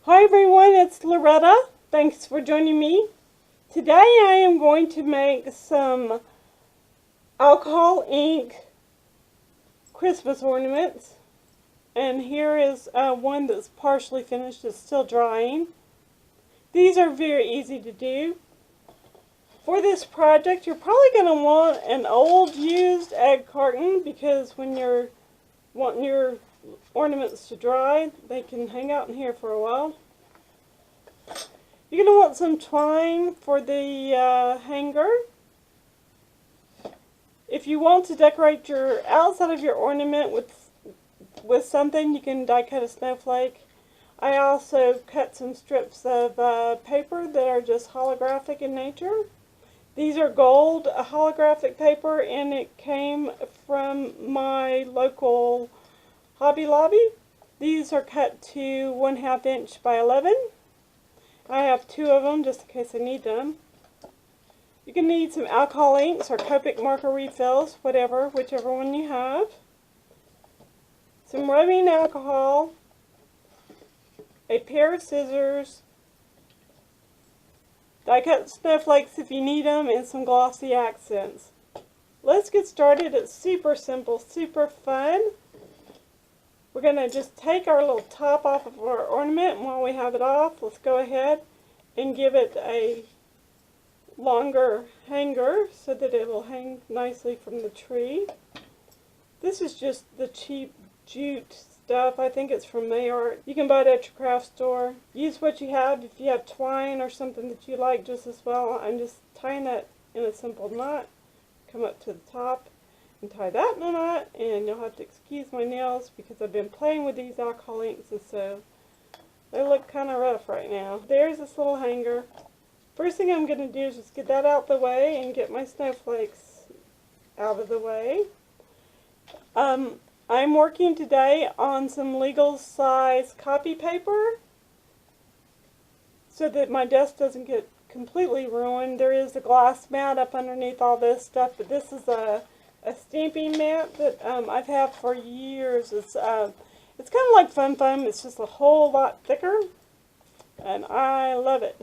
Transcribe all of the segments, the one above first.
Hi everyone, it's Loretta. Thanks for joining me. Today I am going to make some alcohol ink Christmas ornaments. And here is one that's partially finished, it's still drying. These are very easy to do. For this project, you're probably going to want an old used egg carton because when you're wanting your ornaments to dry, they can hang out in here for a while. You're going to want some twine for the hanger. If you want to decorate your outside of your ornament with something, you can die cut a snowflake. I also cut some strips of paper that are just holographic in nature. These are gold holographic paper, and it came from my local Hobby Lobby. These are cut to 1/2 inch by 11. I have 2 of them just in case I need them. You can need some alcohol inks or Copic marker refills, whichever one you have. Some rubbing alcohol, a pair of scissors, die cut snowflakes if you need them, and some glossy accents. Let's get started. It's super simple, super fun. We're going to just take our little top off of our ornament, and while we have it off, let's go ahead and give it a longer hanger so that it will hang nicely from the tree. This is just the cheap jute stuff. I think it's from Mayart. You can buy it at your craft store. Use what you have. If you have twine or something that you like just as well. I'm just tying that in a simple knot. Come up to the top and tie that in a knot, and you'll have to excuse my nails because I've been playing with these alcohol inks, and so they look kind of rough right now. There's this little hanger. First thing I'm going to do is just get that out the way and get my snowflakes out of the way. I'm working today on some legal size copy paper so that my desk doesn't get completely ruined. There is a glass mat up underneath all this stuff, but this is a stamping mat that I've had for years. It's kind of like Fun Foam. It's just a whole lot thicker, and I love it.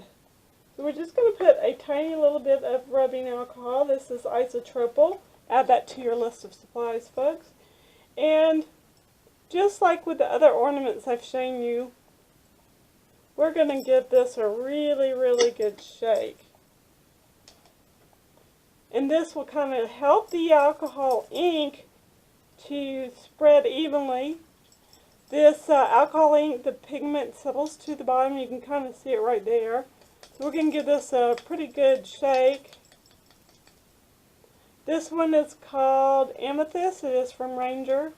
So we're just going to put a tiny little bit of rubbing alcohol. This is isopropyl. Add that to your list of supplies, folks. And just like with the other ornaments I've shown you, we're going to give this a really, really good shake. And this will kind of help the alcohol ink to spread evenly. This alcohol ink, the pigment settles to the bottom. You can kind of see it right there. So we're going to give this a pretty good shake. This one is called Amethyst. It is from Ranger.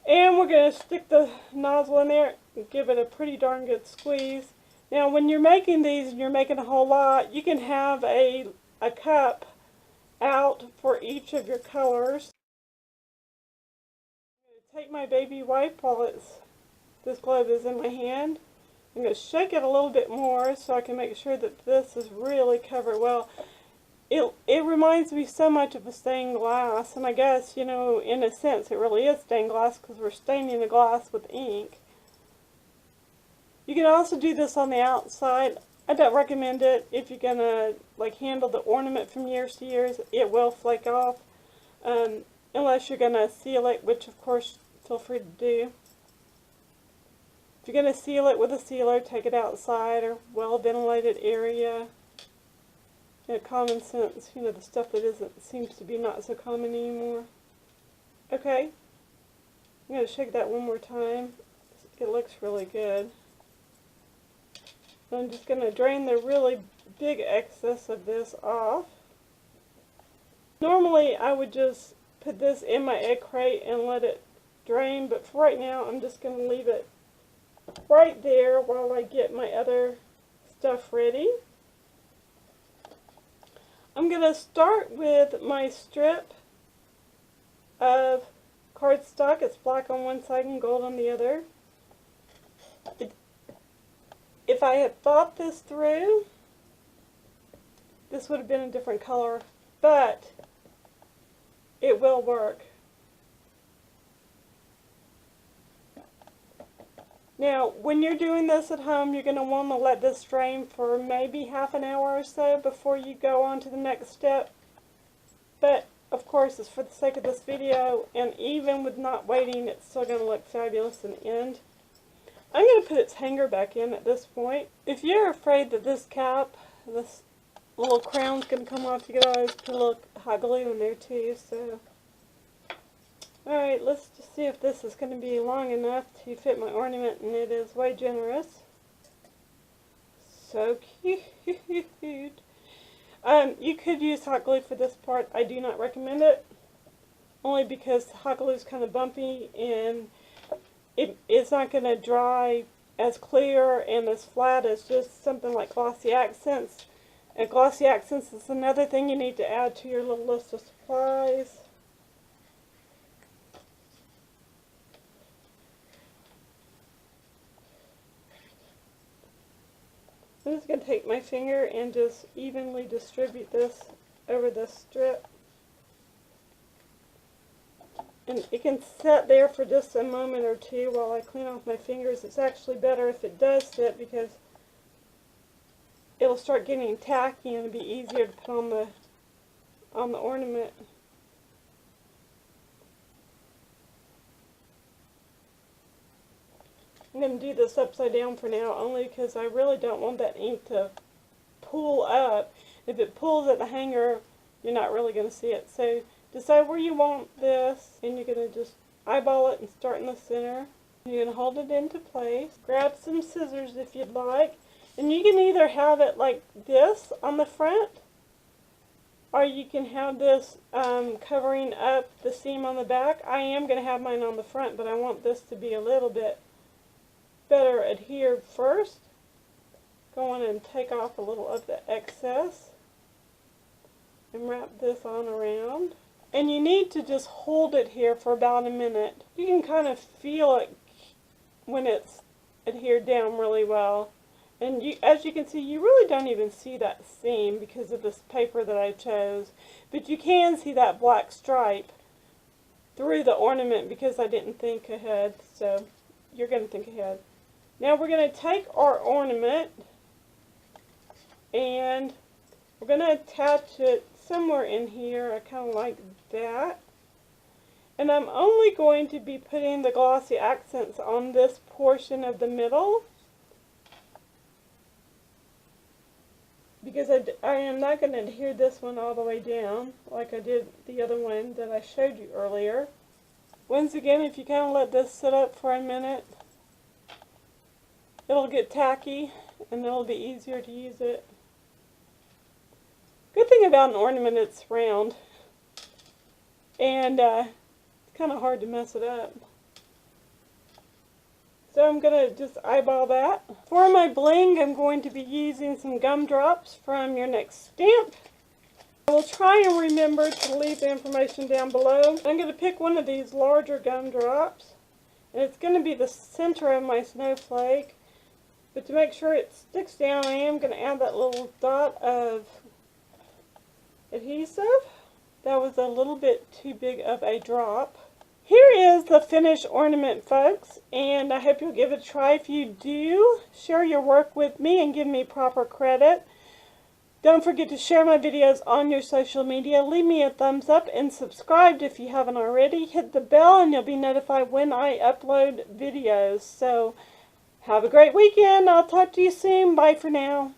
And we're going to stick the nozzle in there and give it a pretty darn good squeeze. Now when you're making these and you're making a whole lot, you can have a cup out for each of your colors. I'm going to take my baby wipe while this globe is in my hand. I'm going to shake it a little bit more so I can make sure that this is really covered well. It reminds me so much of a stained glass, and I guess, you know, in a sense it really is stained glass because we're staining the glass with ink. You can also do this on the outside. I don't recommend it if you're going to like handle the ornament from years to years. It will flake off unless you're going to seal it, which of course feel free to do. If you're going to seal it with a sealer, take it outside or well ventilated area. You know, common sense, you know, the stuff that seems to be not so common anymore. Okay, I'm going to shake that one more time. It looks really good. I'm just going to drain the really big excess of this off. Normally I would just put this in my egg crate and let it drain, but for right now I'm just going to leave it right there while I get my other stuff ready. I'm going to start with my strip of cardstock. It's black on one side and gold on the other. If I had thought this through, this would have been a different color, but it will work. Now, when you're doing this at home, you're going to want to let this drain for maybe half an hour or so before you go on to the next step. But, of course, it's for the sake of this video, and even with not waiting, it's still going to look fabulous in the end. I'm going to put its hanger back in at this point. If you're afraid that this cap, this little crown's going to come off, you can always put a little hot glue in there too. So, alright, let's just see if this is going to be long enough to fit my ornament, and it is way generous. So cute. You could use hot glue for this part. I do not recommend it, only because hot glue is kind of bumpy and it's not going to dry as clear and as flat as just something like glossy accents. And glossy accents is another thing you need to add to your little list of supplies. I'm just going to take my finger and just evenly distribute this over this strip. And it can sit there for just a moment or two while I clean off my fingers. It's actually better if it does sit, because it'll start getting tacky and it'll be easier to put on the ornament. I'm going to do this upside down for now, only because I really don't want that ink to pool up. If it pulls at the hanger, you're not really going to see it. So decide where you want this, and you're going to just eyeball it and start in the center. You're going to hold it into place. Grab some scissors if you'd like, and you can either have it like this on the front, or you can have this covering up the seam on the back. I am going to have mine on the front, but I want this to be a little bit better adhered first. Go on and take off a little of the excess and wrap this on around. And you need to just hold it here for about a minute. You can kind of feel it when it's adhered down really well. And as you can see, you really don't even see that seam because of this paper that I chose. But you can see that black stripe through the ornament because I didn't think ahead. So you're going to think ahead. Now we're going to take our ornament and we're going to attach it somewhere in here. I kind of like that. And I'm only going to be putting the glossy accents on this portion of the middle, because I am not going to adhere this one all the way down like I did the other one that I showed you earlier. Once again, if you kind of let this sit up for a minute, it'll get tacky and it'll be easier to use it. Good thing about an ornament, it's round, and it's kind of hard to mess it up. So I'm going to just eyeball that. For my bling, I'm going to be using some gumdrops from Your Next Stamp. I will try and remember to leave the information down below. I'm going to pick one of these larger gumdrops, and it's going to be the center of my snowflake. But to make sure it sticks down, I am going to add that little dot of adhesive. That was a little bit too big of a drop. Here is the finished ornament, folks, and I hope you'll give it a try. If you do, share your work with me and give me proper credit. Don't forget to share my videos on your social media. Leave me a thumbs up and subscribe if you haven't already. Hit the bell and you'll be notified when I upload videos. So have a great weekend. I'll talk to you soon. Bye for now.